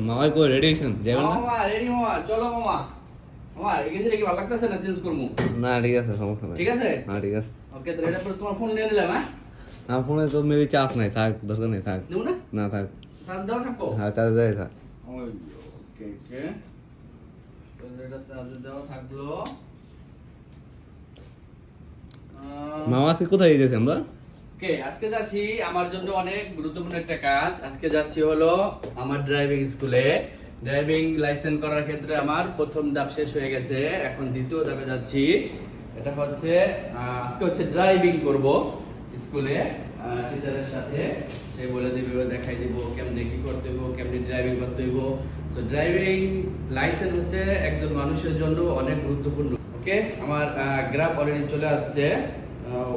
মামাই কই রেডি হইছেন যাবেন না? মামা রেডি মামা, চলো মামা। মামা এই গেঞ্জিটা কি ভালো লাগতেছে না চেঞ্জ করবো? না ঠিক আছে, সমস্যা নাই। ঠিক আছে? হ্যাঁ ঠিক আছে। ওকে, তো এটা পরে তোমার ফোন নিয়ে নিলাম, হ্যাঁ? আমার ফোনে তো মেবি চার্জ নাই, থাক, দরকার নেই, থাক। নেবো না? না থাক। চার্জ দেওয়া থাকবো? হ্যাঁ চার্জ দেয় থাক। ওই, ওকে ওকে। তো এটা চার্জ দেওয়া থাকলো। মামা আজকে কোথায় যেতেছি আমরা? ওকে, আজকে যাচ্ছি আমার জন্য অনেক গুরুত্বপূর্ণ একটা কাজ। আজকে যাচ্ছি হলো আমার ড্রাইভিং স্কুলে। ড্রাইভিং লাইসেন্স করার ক্ষেত্রে আমার প্রথম ধাপ শেষ হয়ে গেছে, এখন দ্বিতীয় ধাপে যাচ্ছি। এটা হচ্ছে আজকে হচ্ছে ড্রাইভিং করব স্কুলে টিচারের সাথে। সে বলে দিবে, দেখাই দিব কেমনে কি করতে হইব, কেমনে ড্রাইভিং করতে হইব। সো ড্রাইভিং লাইসেন্স হচ্ছে একজন মানুষের জন্য অনেক গুরুত্বপূর্ণ। ওকে, আমার গ্রাফ অলরেডি চলে আসছে।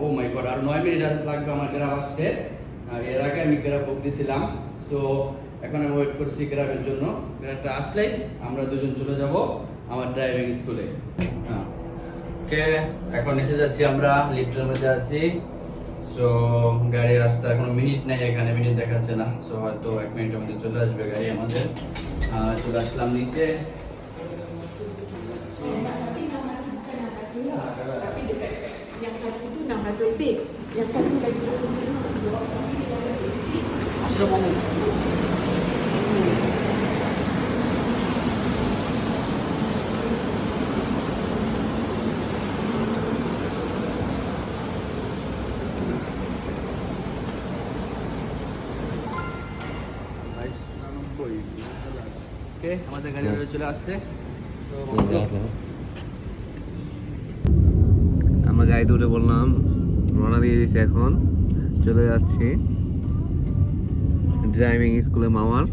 ও মাই গড, আর 9 মিনিট লাগবে আমার গ্রাফ আসতে। এর আগে আমি গ্রাফ বুক দিয়েছিলাম। সো এখন আমি ওয়েট করছি গ্রাফের জন্য। গ্রাফটা আসলেই আমরা দুজন চলে যাব আমার ড্রাইভিং স্কুলে। ওকে, এখন এসে যাচ্ছি, আমরা লিফটের মধ্যে আছি। সো গাড়ির রাস্তা এখনো মিনিট নাই, এখানে মিনিট দেখাচ্ছে না। সো হয়তো 1 মিনিটের মধ্যে চলে আসবে গাড়ি আমাদের। চলে আসলাম নিচে। Yang satu tu 600 lebih. Yang satu lagi 25. আসো মামু। ওকে, আমাদের গাড়ি চলে আসছে। আমরা গাড়ি দূরে বললাম, রওনা দিয়ে দিয়েছি, এখন চলে যাচ্ছি ড্রাইভিং স্কুলে মামার।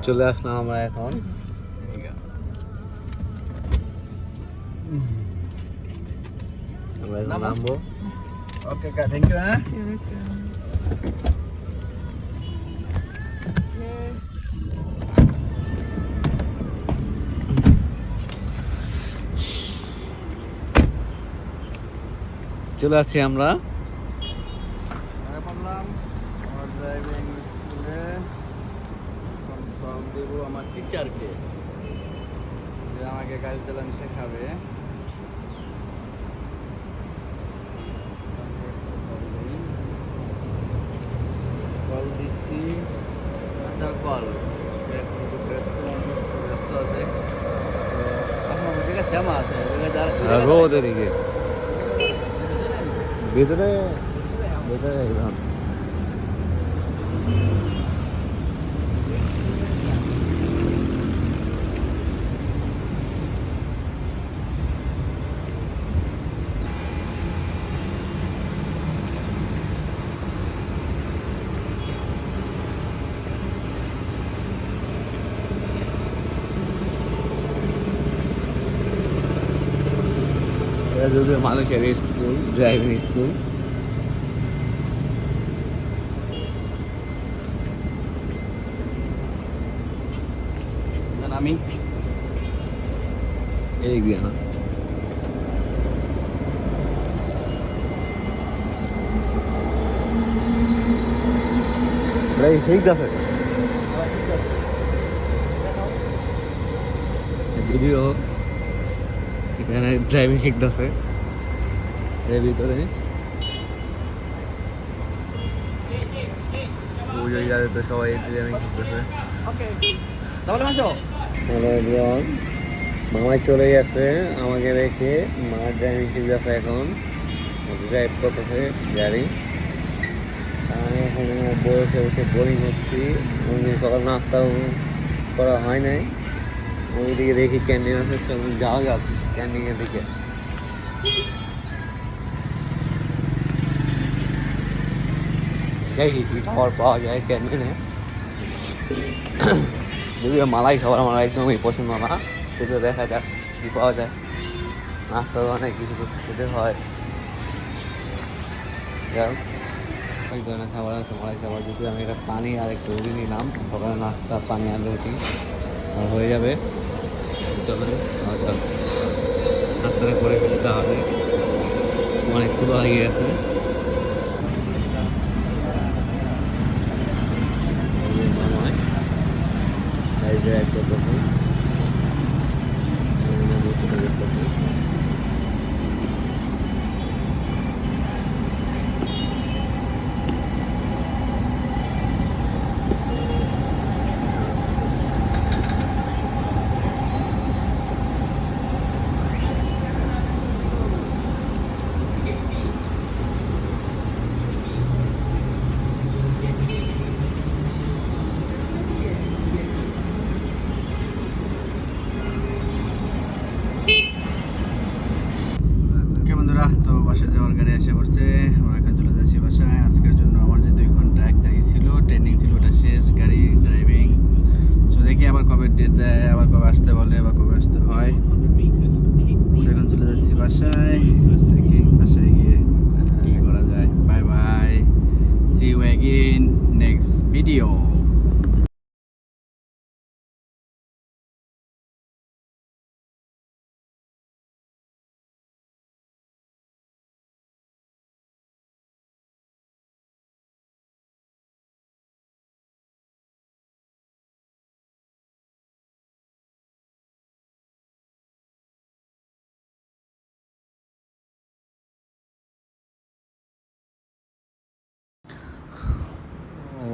চলে আসলাম আমরা এখন। আমরা এখন নামবো। ওকে কা, থ্যাংক ইউ। হ্যাঁ, চলে আসছি আমরা। পড়লাম আমার ড্রাইভিং স্কুলে। কনফার্ম দেবো আমার টিচারকে, যে আমাকে গাড়ি চালানো শেখাবে। কল দিচ্ছি, তার কল ব্যস্ত মানুষ, ব্যস্ত আছে। আপনার ঠিক আছে, শ্যামা আছে রোদ এদিকে ভিতরে ভিতরে একদম। যদিও মানুষের স্কুল, ড্রাইভিং স্কুল। আমি এই গিয়া না ঠিক আছে, যদিও এখানে ড্রাইভিং শিখতেছে এর ভিতরে। তো সবাই ড্রাইভিং শিখতেছে। হ্যালো এভরিওয়ান, মামাই চলে গেছে আমাকে রেখে। মা ড্রাইভিং শিখতেছে এখন, ড্রাইভ করতেছে গাড়ি। আমি এখন বসে বসে বোরিং হচ্ছি। সকাল নাস্তাও করা হয় নাই। ওইদিকে দেখি ক্যান্টিন আছে, যাওয়া যাক ক্যান্টিনের দিকে। দেখি কি খাবার পাওয়া যায় ক্যান্টিনে। যদিও মালাই খাবার আমার একদমই পছন্দ না, সেটা দেখা যাক কি পাওয়া যায়। নাস্তা অনেক কিছু খেতে হয়, যাই হোক ওই ধরনের খাবার আছে মালাই খাবার। যদি আমি একটা পানি আর একটু রুটি নিলাম, সকালে নাস্তা পানি আর রুটি আর হয়ে যাবে। চলো নাস্তাটা করে ফেলতে হবে, অনেক ক্ষুধা লেগে গেছে। ওকে বন্ধুরা, তো বাসায় যাওয়ার গাড়ি এসে পড়ছে। আমরা এখন চলে যাচ্ছি বাসায়। আজকের জন্য আমার যে 2 ঘন্টা এক জায়গায় ছিল, ট্রেনিং ছিল, ওটা শেষ। গাড়ি ড্রাইভিং, তো দেখি আবার কবে ডেট দেয়, আবার কবে আসতে বলে, বা কবে আসতে হয়। তো এখন চলে যাচ্ছি বাসায়, দেখি বাসায় গিয়ে কি করা যায়। Bye bye, see you again next video.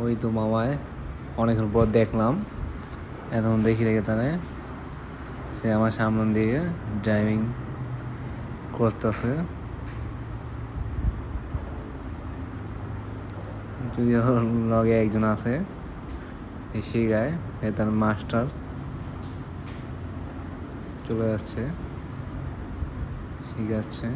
ওই তো মামায় অনেকক্ষণ পর দেখলাম, এখন দেখি দেখে তাহলে সে আমার সামনে দিকে ড্রাইভিং করতেছে। যদি ওর লগে একজন আছে সেই গায়ে, তার মাস্টার চলে যাচ্ছে, শিখাচ্ছে।